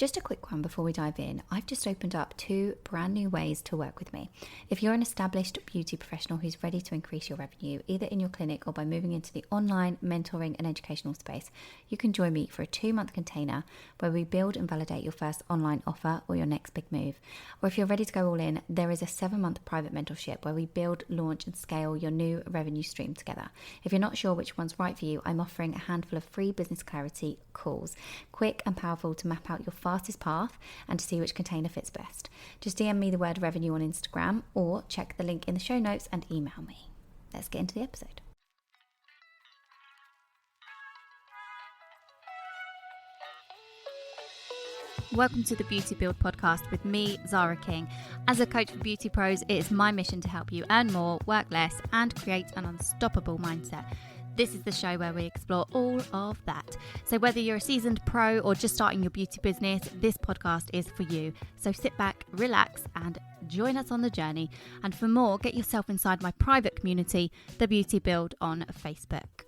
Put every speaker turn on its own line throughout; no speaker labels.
Just a quick one before we dive in. I've just opened up 2 brand new ways to work with me. If you're an established beauty professional who's ready to increase your revenue, either in your clinic or by moving into the online mentoring and educational space, you can join me for a 2-month container where we build and validate your first online offer or your next big move. Or if you're ready to go all in, there is a 7-month private mentorship where we build, launch and scale your new revenue stream together. If you're not sure which one's right for you, I'm offering a handful of free business clarity calls, quick and powerful to map out your fastest path and to see which container fits best. Just DM me the word revenue on Instagram or check the link in the show notes and email me. Let's get into the episode.
Welcome to the Beauty Build podcast with me, Zara King. As a coach for beauty pros, it is my mission to help you earn more, work less, and create an unstoppable mindset. This is the show where we explore all of that. So whether you're a seasoned pro or just starting your beauty business, this podcast is for you. So sit back, relax, and join us on the journey. And for more, get yourself inside my private community, The Beauty Build on Facebook.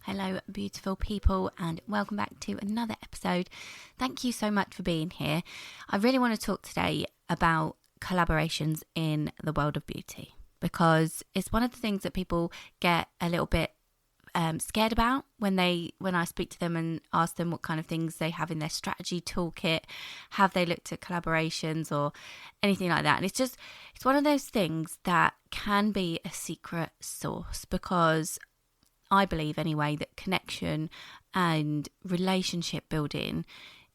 Hello, beautiful people, and welcome back to another episode. Thank you so much for being here. I really want to talk today about collaborations in the world of beauty, because it's one of the things that people get a little bit scared about when I speak to them and ask them what kind of things they have in their strategy toolkit. Have they looked at collaborations or anything like that? And it's one of those things that can be a secret sauce, because I believe anyway that connection and relationship building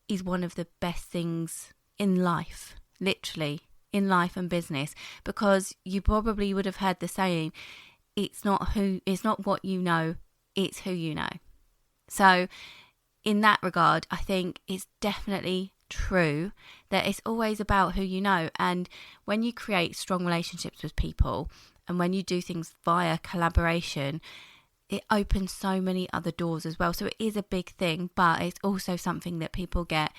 is one of the best things in life, literally in life and business, because you probably would have heard the saying, it's not what you know, it's who you know. So in that regard, I think it's definitely true that it's always about who you know. And when you create strong relationships with people and when you do things via collaboration, it opens so many other doors as well. So it is a big thing, but it's also something that people get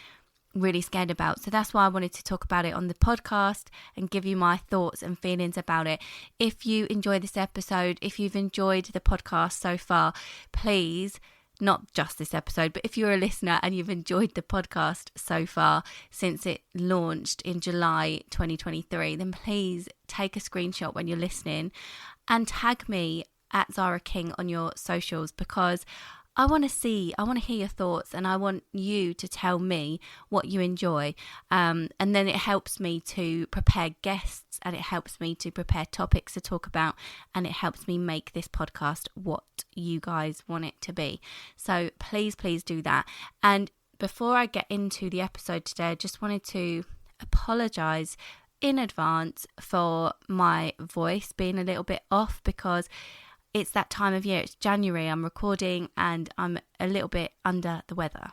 really scared about. So that's why I wanted to talk about it on the podcast and give you my thoughts and feelings about it. If you enjoy this episode, if you've enjoyed the podcast so far, please, not just this episode, but if you're a listener and you've enjoyed the podcast so far since it launched in July 2023, then please take a screenshot when you're listening and tag me at Zara King on your socials, because I want to hear your thoughts, and I want you to tell me what you enjoy. And then it helps me to prepare guests, and it helps me to prepare topics to talk about, and it helps me make this podcast what you guys want it to be. So please do that. And before I get into the episode today, I just wanted to apologise in advance for my voice being a little bit off, because it's that time of year. It's January, I'm recording, and I'm a little bit under the weather.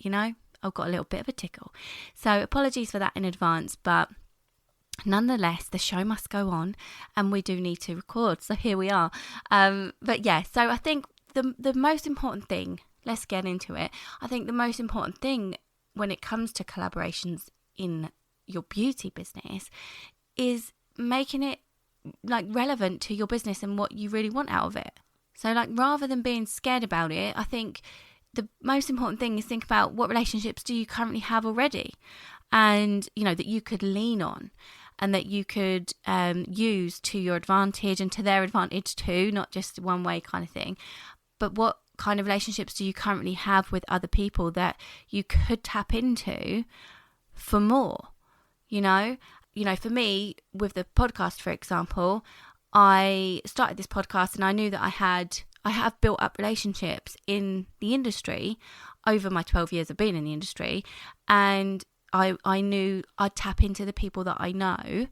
I've got a little bit of a tickle. So apologies for that in advance, but nonetheless, the show must go on and we do need to record. So here we are. But yeah, so I think the most important thing, let's get into it. I think the most important thing when it comes to collaborations in your beauty business is making it relevant to your business and what you really want out of it. So rather than being scared about it, I think the most important thing is think about what relationships do you currently have already, and that you could lean on and that you could use to your advantage and to their advantage too, not just one way kind of thing. But what kind of relationships do you currently have with other people that you could tap into for more? For me, with the podcast, for example, I started this podcast and I knew that I have built up relationships in the industry over my 12 years of being in the industry. And I knew I'd tap into the people that I know,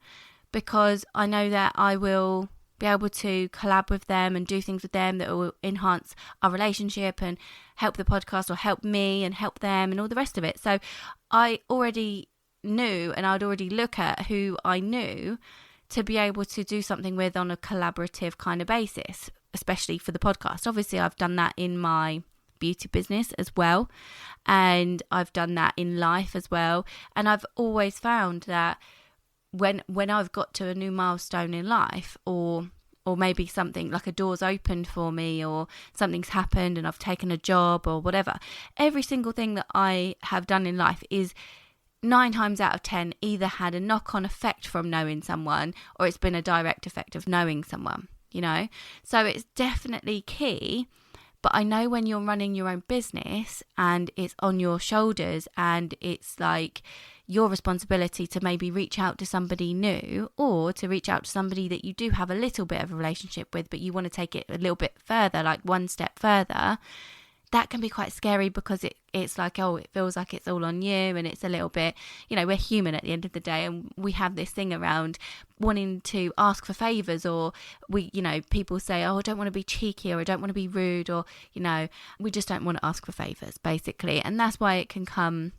because I know that I will be able to collab with them and do things with them that will enhance our relationship and help the podcast or help me and help them and all the rest of it. So I already knew, and I'd already look at who I knew to be able to do something with on a collaborative kind of basis, especially for the podcast. Obviously, I've done that in my beauty business as well, and I've done that in life as well. And I've always found that when I've got to a new milestone in life, or or maybe something like a door's opened for me, or something's happened and I've taken a job or whatever. Every single thing that I have done in life is 9 times out of 10 either had a knock-on effect from knowing someone, or it's been a direct effect of knowing someone, So it's definitely key. But I know when you're running your own business and it's on your shoulders and it's like your responsibility to maybe reach out to somebody new, or to reach out to somebody that you do have a little bit of a relationship with, but you want to take it a little bit further, like one step further, that can be quite scary, because it's like, it feels like it's all on you, and it's a little bit, we're human at the end of the day, and we have this thing around wanting to ask for favours, or people say, I don't want to be cheeky, or I don't want to be rude, or, we just don't want to ask for favours, basically. And that's why it can come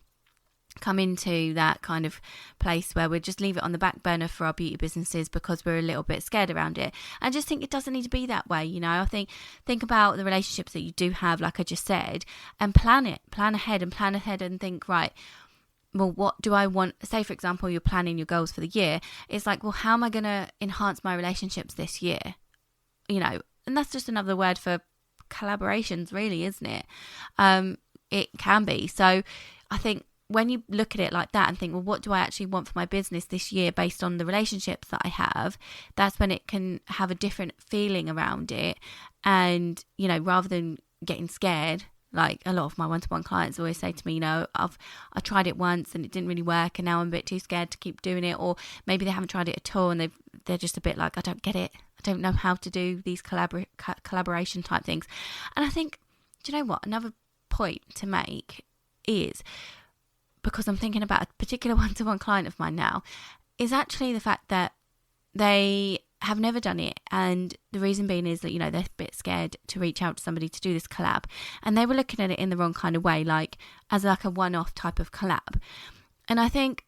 into that kind of place where we just leave it on the back burner for our beauty businesses because we're a little bit scared around it. I just think it doesn't need to be that way. I think about the relationships that you do have, like I just said, and plan ahead and think, right, well, what do I want? Say, for example, you're planning your goals for the year. It's like, well, how am I going to enhance my relationships this year? And that's just another word for collaborations, really, isn't it? It can be. So I think when you look at it like that and think, well, what do I actually want for my business this year based on the relationships that I have, that's when it can have a different feeling around it. And, rather than getting scared, like a lot of my one-to-one clients always say to me, I tried it once and it didn't really work, and now I'm a bit too scared to keep doing it. Or maybe they haven't tried it at all and they're just a bit like, I don't get it. I don't know how to do these collaboration type things. And I think, do you know what? Another point to make is, because I'm thinking about a particular one-to-one client of mine now, is actually the fact that they have never done it. And the reason being is that, they're a bit scared to reach out to somebody to do this collab. And they were looking at it in the wrong kind of way, like as like a one-off type of collab. And I think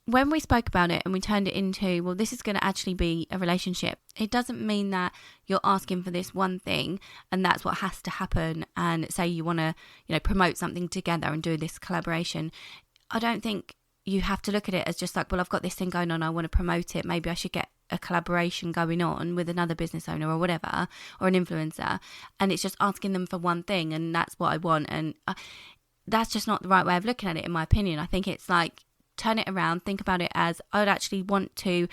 when we spoke about it and we turned it into, well, this is going to actually be a relationship, it doesn't mean that you're asking for this one thing and that's what has to happen. And say you want to, promote something together and do this collaboration. I don't think you have to look at it as just like, well, I've got this thing going on, I want to promote it. Maybe I should get a collaboration going on with another business owner or whatever, or an influencer. And it's just asking them for one thing and that's what I want. And that's just not the right way of looking at it, in my opinion. I think it's like, turn it around, think about it as, I would actually want to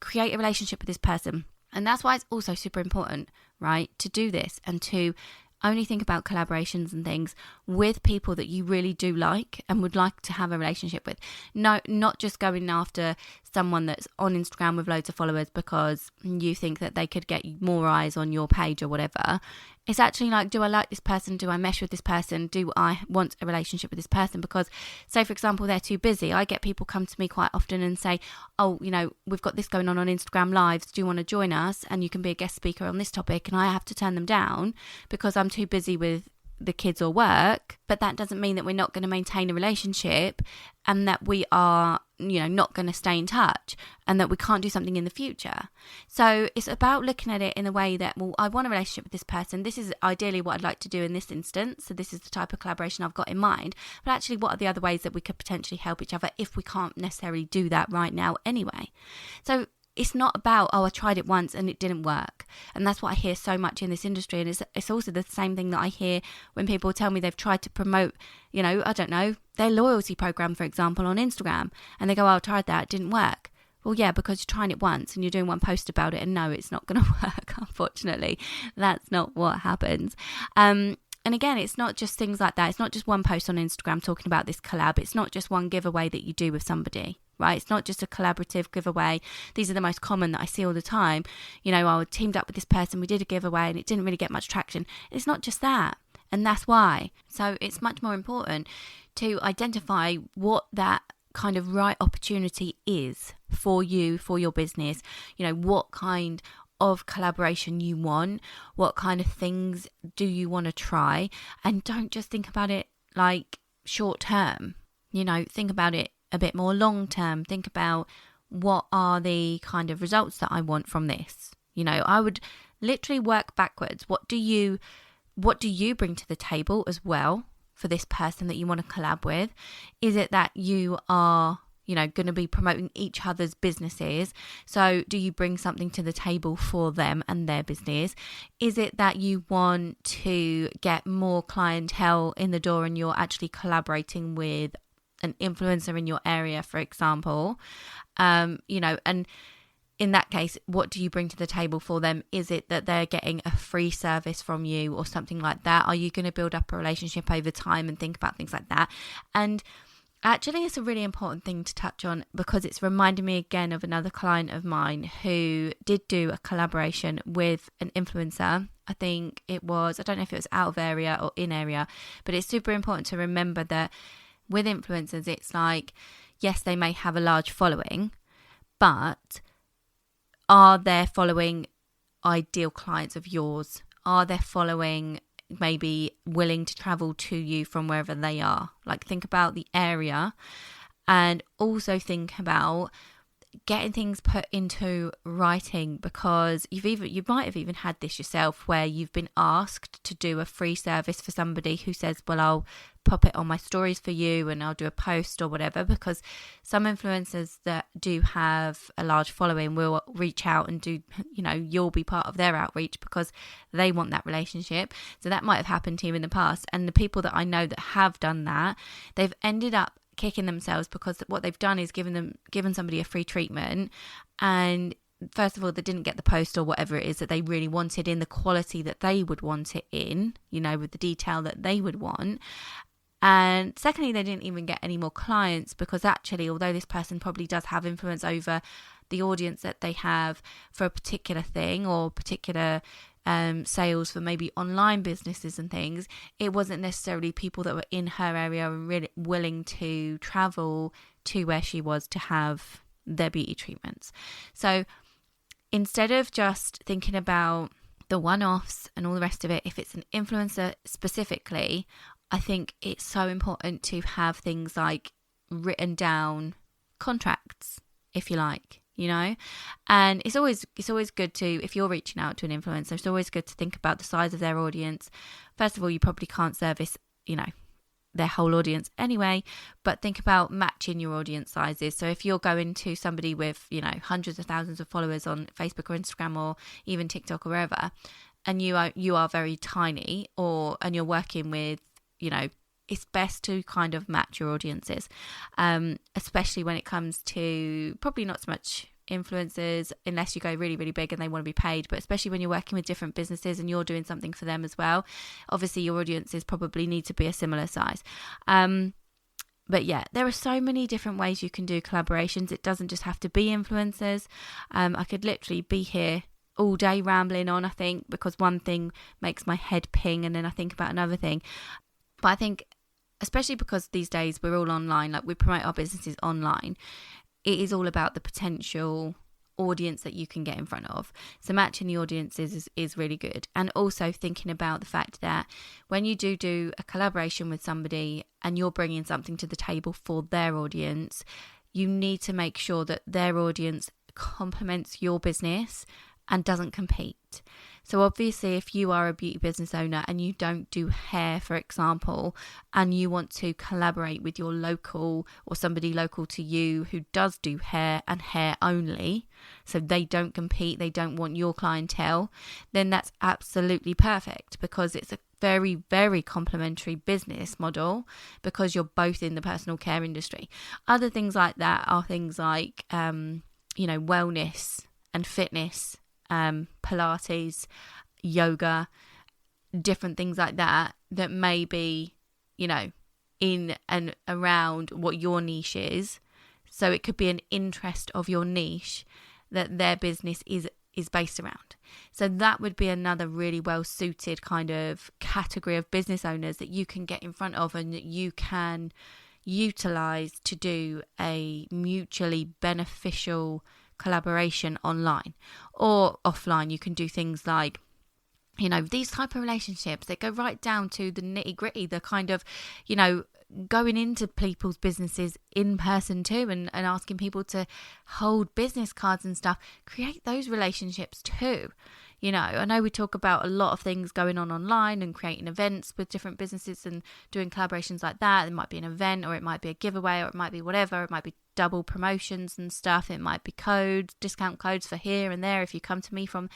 create a relationship with this person. And that's why it's also super important, right, to do this and to only think about collaborations and things with people that you really do like and would like to have a relationship with. No, not just going after someone that's on Instagram with loads of followers because you think that they could get more eyes on your page or whatever. It's actually like, do I like this person? Do I mesh with this person? Do I want a relationship with this person? Because, say, for example, they're too busy. I get people come to me quite often and say, oh, we've got this going on Instagram Lives. Do you want to join us? And you can be a guest speaker on this topic. And I have to turn them down because I'm too busy with the kids or work. But that doesn't mean that we're not going to maintain a relationship and that we are, not going to stay in touch and that we can't do something in the future. So it's about looking at it in a way that, well, I want a relationship with this person. This is ideally what I'd like to do in this instance. So this is the type of collaboration I've got in mind. But actually, what are the other ways that we could potentially help each other if we can't necessarily do that right now anyway? So it's not about, I tried it once and it didn't work. And that's what I hear so much in this industry. And it's also the same thing that I hear when people tell me they've tried to promote, I don't know, their loyalty program, for example, on Instagram. And they go, I tried that, it didn't work. Well, yeah, because you're trying it once and you're doing one post about it and no, it's not going to work, unfortunately. That's not what happens. And again, it's not just things like that. It's not just one post on Instagram talking about this collab. It's not just one giveaway that you do with somebody, right? It's not just a collaborative giveaway. These are the most common that I see all the time. I teamed up with this person, we did a giveaway and it didn't really get much traction. It's not just that. And that's why. So it's much more important to identify what that kind of right opportunity is for you, for your business. What kind of collaboration you want, what kind of things do you want to try, and don't just think about it like short term. Think about it a bit more long term. Think about, what are the kind of results that I want from this. I would literally work backwards. What do you bring to the table as well for this person that you want to collab with? Is it that you are going to be promoting each other's businesses. So do you bring something to the table for them and their business? Is it that you want to get more clientele in the door and you're actually collaborating with an influencer in your area, for example? And in that case, what do you bring to the table for them? Is it that they're getting a free service from you or something like that? Are you going to build up a relationship over time and think about things like that? And actually, it's a really important thing to touch on, because it's reminding me again of another client of mine who did do a collaboration with an influencer. I think it was, I don't know if it was out of area or in area, but it's super important to remember that with influencers, it's like, yes, they may have a large following, but are their following ideal clients of yours? Are their following maybe willing to travel to you from wherever they are? Like, think about the area, and also think about getting things put into writing, because you might have even had this yourself, where you've been asked to do a free service for somebody who says, well, I'll pop it on my stories for you and I'll do a post or whatever, because some influencers that do have a large following will reach out and do, you'll be part of their outreach because they want that relationship. So that might have happened to you in the past, and the people that I know that have done that, they've ended up kicking themselves, because what they've done is given somebody a free treatment, and first of all, they didn't get the post or whatever it is that they really wanted in the quality that they would want it in, with the detail that they would want. And secondly, they didn't even get any more clients, because actually, although this person probably does have influence over the audience that they have for a particular thing or particular sales for maybe online businesses and things, it wasn't necessarily people that were in her area and really willing to travel to where she was to have their beauty treatments. So instead of just thinking about the one-offs and all the rest of it, if it's an influencer specifically, I think it's so important to have things like written down contracts, if you like, and it's always good to, if you're reaching out to an influencer, it's always good to think about the size of their audience. First of all, you probably can't service, their whole audience anyway, but think about matching your audience sizes. So if you're going to somebody with, hundreds of thousands of followers on Facebook or Instagram or even TikTok or wherever, and you are very tiny, and you're working with, it's best to kind of match your audiences, especially when it comes to probably not so much influencers, unless you go really, really big and they want to be paid, but especially when you're working with different businesses and you're doing something for them as well, obviously your audiences probably need to be a similar size. But yeah, there are so many different ways you can do collaborations. It doesn't just have to be influencers. I could literally be here all day rambling on, I think, because one thing makes my head ping and then I think about another thing. But I think, especially because these days we're all online, like we promote our businesses online, it is all about the potential audience that you can get in front of. So matching the audiences is really good. And also thinking about the fact that when you do a collaboration with somebody and you're bringing something to the table for their audience, you need to make sure that their audience complements your business and doesn't compete. So obviously, if you are a beauty business owner and you don't do hair, for example, and you want to collaborate with your local or somebody local to you who does do hair and hair only, so they don't compete, they don't want your clientele, then that's absolutely perfect, because it's a very, very complementary business model, because you're both in the personal care industry. Other things like that are things like, wellness and fitness, Pilates, yoga, different things like that may be, in and around what your niche is. So it could be an interest of your niche that their business is based around. So that would be another really well suited kind of category of business owners that you can get in front of and that you can utilize to do a mutually beneficial collaboration online or offline. You can do things like, these type of relationships that go right down to the nitty gritty, the kind of, going into people's businesses in person too, and asking people to hold business cards and stuff. Create those relationships too. I know we talk about a lot of things going on online and creating events with different businesses and doing collaborations like that. It might be an event, or it might be a giveaway, or it might be whatever. It might be double promotions and stuff. It might be codes, discount codes for here and there if you come to me from.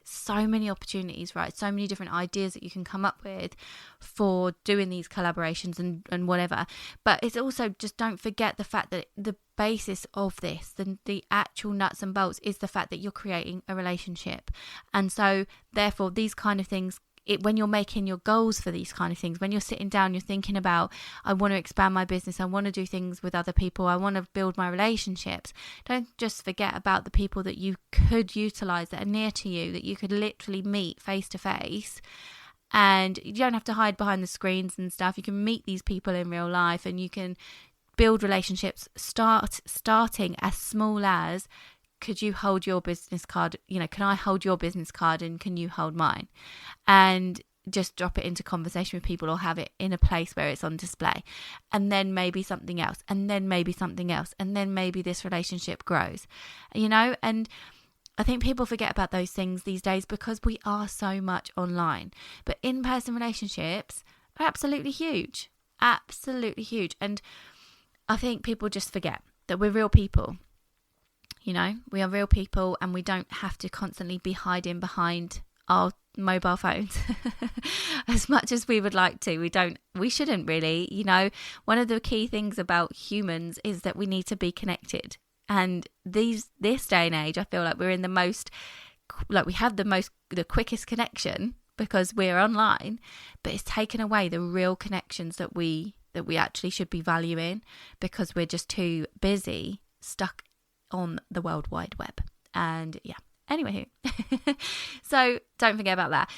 So many opportunities, right? So many different ideas that you can come up with for doing these collaborations and whatever. But it's also, just don't forget the fact that the basis of this, the actual nuts and bolts, is the fact that you're creating a relationship. And so therefore these kind of things, when you're making your goals for these kind of things, when you're sitting down, you're thinking about, I want to expand my business, I want to do things with other people, I want to build my relationships. Don't just forget about the people that you could utilize, that are near to you, that you could literally meet face to face. And you don't have to hide behind the screens and stuff. You can meet these people in real life, and you can build relationships starting as small as, could you hold your business card? Can I hold your business card and can you hold mine? And just drop it into conversation with people, or have it in a place where it's on display. And then maybe something else, and then maybe something else, and then maybe this relationship grows, and I think people forget about those things these days because we are so much online. But in-person relationships are absolutely huge. Absolutely huge. And I think people just forget that we're real people. We are real people, and we don't have to constantly be hiding behind our mobile phones as much as we would like to. We shouldn't really. One of the key things about humans is that we need to be connected. And this day and age, I feel like we're in we have the quickest connection because we're online, but it's taken away the real connections that we actually should be valuing, because we're just too busy, stuck on the World Wide Web. And anyway, so don't forget about that.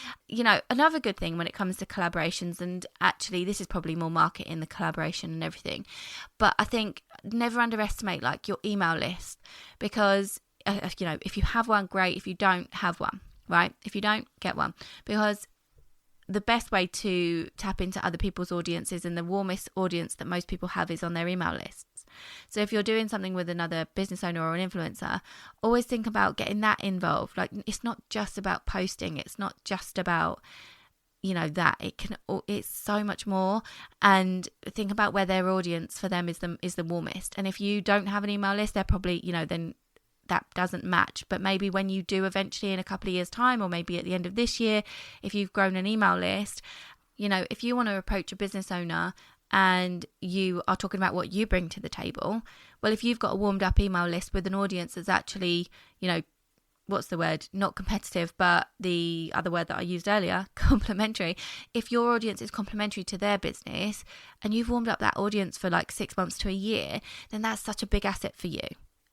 Another good thing when it comes to collaborations, and actually this is probably more marketing, the collaboration and everything, but I think never underestimate your email list, because if you have one, great. If you don't have one, right? If you don't, get one, because the best way to tap into other people's audiences, and the warmest audience that most people have, is on their email lists. So if you're doing something with another business owner or an influencer, always think about getting that involved. It's not just about posting. It's not just about, that. It's so much more. And think about where their audience for them is the warmest. And if you don't have an email list, they're probably, then that doesn't match. But maybe when you do eventually in a couple of years' time, or maybe at the end of this year, if you've grown an email list, if you want to approach a business owner and you are talking about what you bring to the table, well, if you've got a warmed up email list with an audience that's actually, what's the word? Not competitive, but the other word that I used earlier, complementary. If your audience is complementary to their business, and you've warmed up that audience for 6 months to a year, then that's such a big asset for you.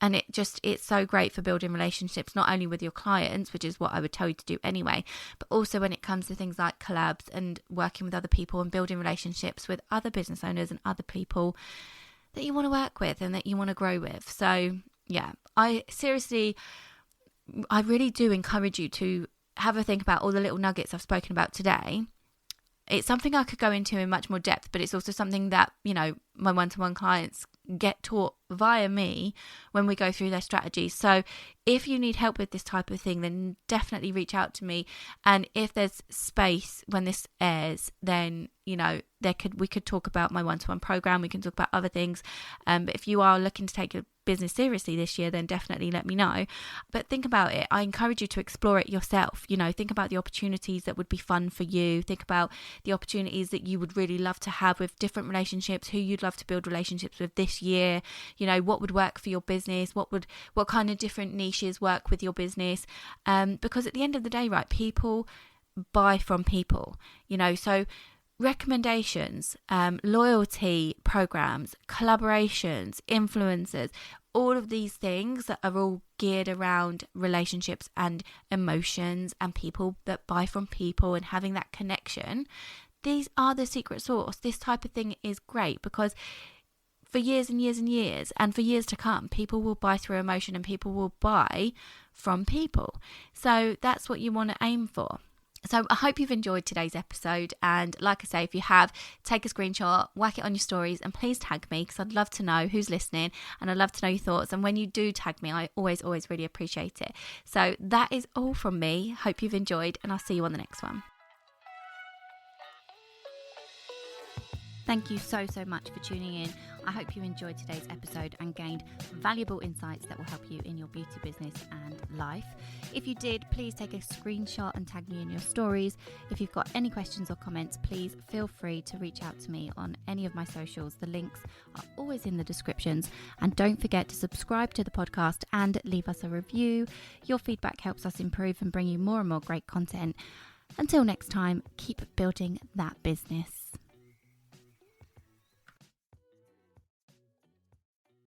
And it's so great for building relationships, not only with your clients, which is what I would tell you to do anyway, but also when it comes to things like collabs and working with other people and building relationships with other business owners and other people that you want to work with and that you want to grow with. So I really do encourage you to have a think about all the little nuggets I've spoken about today. It's something I could go into in much more depth, but it's also something that, my one-to-one clients get taught via me when we go through their strategies. So if you need help with this type of thing, then definitely reach out to me. And if there's space when this airs, then we could talk about my one-to-one program. We can talk about other things. But if you are looking to take your business seriously this year, then definitely let me know. But think about it. I encourage you to explore it yourself. Think about the opportunities that would be fun for you. Think about the opportunities that you would really love to have with different relationships, who you'd love to build relationships with this year. What would work for your business? What kind of different niches work with your business? Because at the end of the day, right, people buy from people, so recommendations, loyalty programs, collaborations, influencers, all of these things that are all geared around relationships and emotions and people that buy from people and having that connection. These are the secret sauce. This type of thing is great because for years and years and years, and for years to come, people will buy through emotion and people will buy from people. So that's what you want to aim for. So I hope you've enjoyed today's episode, and like I say, if you have, take a screenshot, whack it on your stories, and please tag me because I'd love to know who's listening and I'd love to know your thoughts. And when you do tag me, I always really appreciate it. So that is all from me. Hope you've enjoyed, and I'll see you on the next one. Thank you so much for tuning in. I hope you enjoyed today's episode and gained valuable insights that will help you in your beauty business and life. If you did, please take a screenshot and tag me in your stories. If you've got any questions or comments, please feel free to reach out to me on any of my socials. The links are always in the descriptions. And don't forget to subscribe to the podcast and leave us a review. Your feedback helps us improve and bring you more and more great content. Until next time, keep building that business.